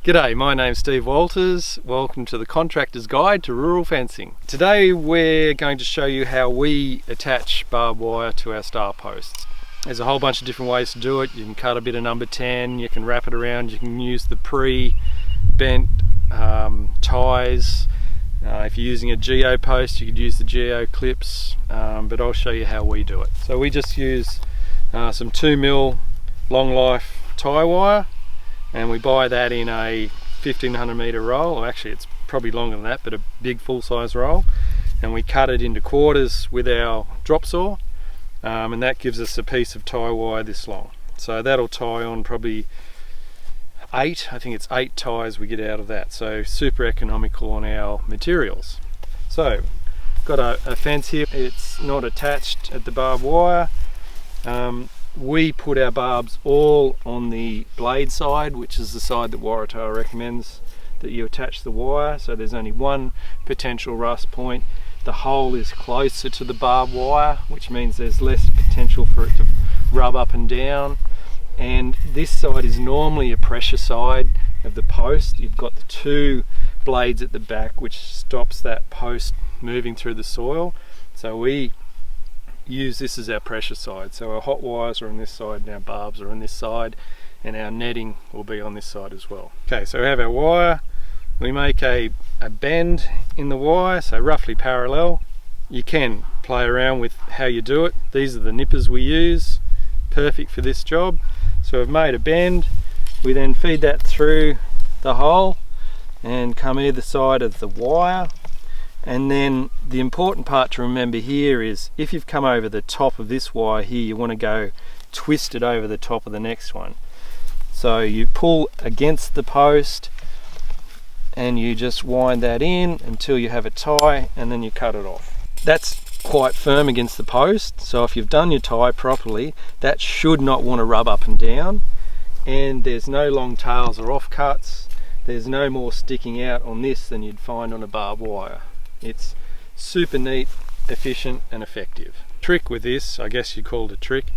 G'day, my name's Steve Walters. Welcome to the Contractor's Guide to Rural Fencing. Today we're going to show you how we attach barbed wire to our star posts. There's a whole bunch of different ways to do it. You can cut a bit of number 10, you can wrap it around, you can use the pre-bent ties. If you're using a geo post, you could use the geo clips, but I'll show you how we do it. So we just use some 2mm long life tie wire, and we buy that in a 1500 metre roll, or actually it's probably longer than that, but a big full-size roll, and we cut it into quarters with our drop saw, and that gives us a piece of tie wire this long. So that'll tie on probably 8 ties we get out of that, so super economical on our materials. So got a fence here, it's not attached at the barbed wire. We put our barbs all on the blade side, which is the side that Waratah recommends that you attach the wire, so there's only one potential rust point. The hole is closer to the barbed wire, which means there's less potential for it to rub up and down. And this side is normally a pressure side of the post. You've got the two blades at the back which stops that post moving through the soil. So we use this as our pressure side. So our hot wires are on this side and our barbs are on this side, and our netting will be on this side as well. Okay, so we have our wire. We make a bend in the wire, so roughly parallel. You can play around with how you do it. These are the nippers we use, perfect for this job. So we've made a bend, we then feed that through the hole and come either side of the wire. And then the important part to remember here is if you've come over the top of this wire here, you want to go twist it over the top of the next one. So you pull against the post and you just wind that in until you have a tie, and then you cut it off. That's quite firm against the post, so if you've done your tie properly, that should not want to rub up and down, and there's no long tails or offcuts. There's no more sticking out on this than you'd find on a barbed wire. It's super neat, efficient and effective. Trick with this, I guess you call it a trick,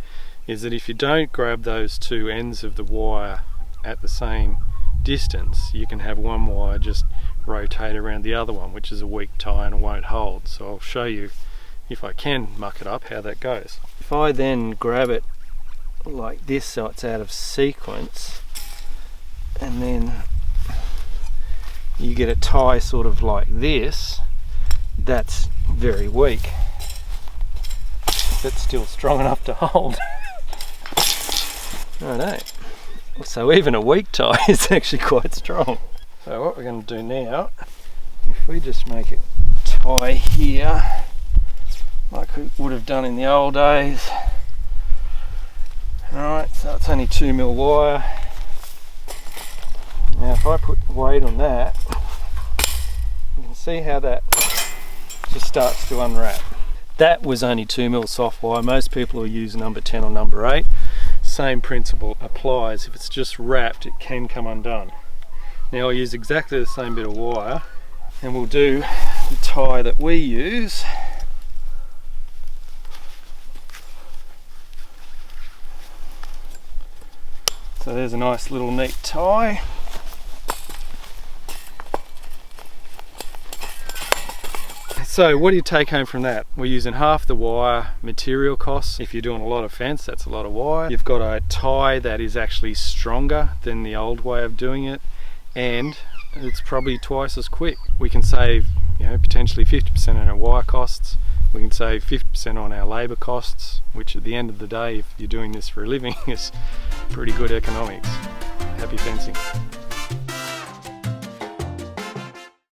is that if you don't grab those two ends of the wire at the same distance, you can have one wire just rotate around the other one, which is a weak tie and it won't hold. So I'll show you, if I can muck it up, how that goes. If I then grab it like this so it's out of sequence, and then you get a tie sort of like this, that's very weak. That's still strong enough to hold. Righto. So even a weak tie is actually quite strong. So what we're going to do now, if we just make a tie here, like we would have done in the old days. Alright, so it's only 2mm wire. Now if I put weight on that, you can see how that just starts to unwrap. That was only 2mm soft wire. Most people will use number 10 or number 8. Same principle applies. If it's just wrapped, it can come undone. Now I'll use exactly the same bit of wire, and we'll do the tie that we use. So there's a nice little neat tie. So what do you take home from that? We're using half the wire material costs. If you're doing a lot of fence, that's a lot of wire. You've got a tie that is actually stronger than the old way of doing it, and it's probably twice as quick. We can save, potentially 50% on our wire costs. We can save 50% on our labour costs, which at the end of the day, if you're doing this for a living, is pretty good economics. Happy fencing.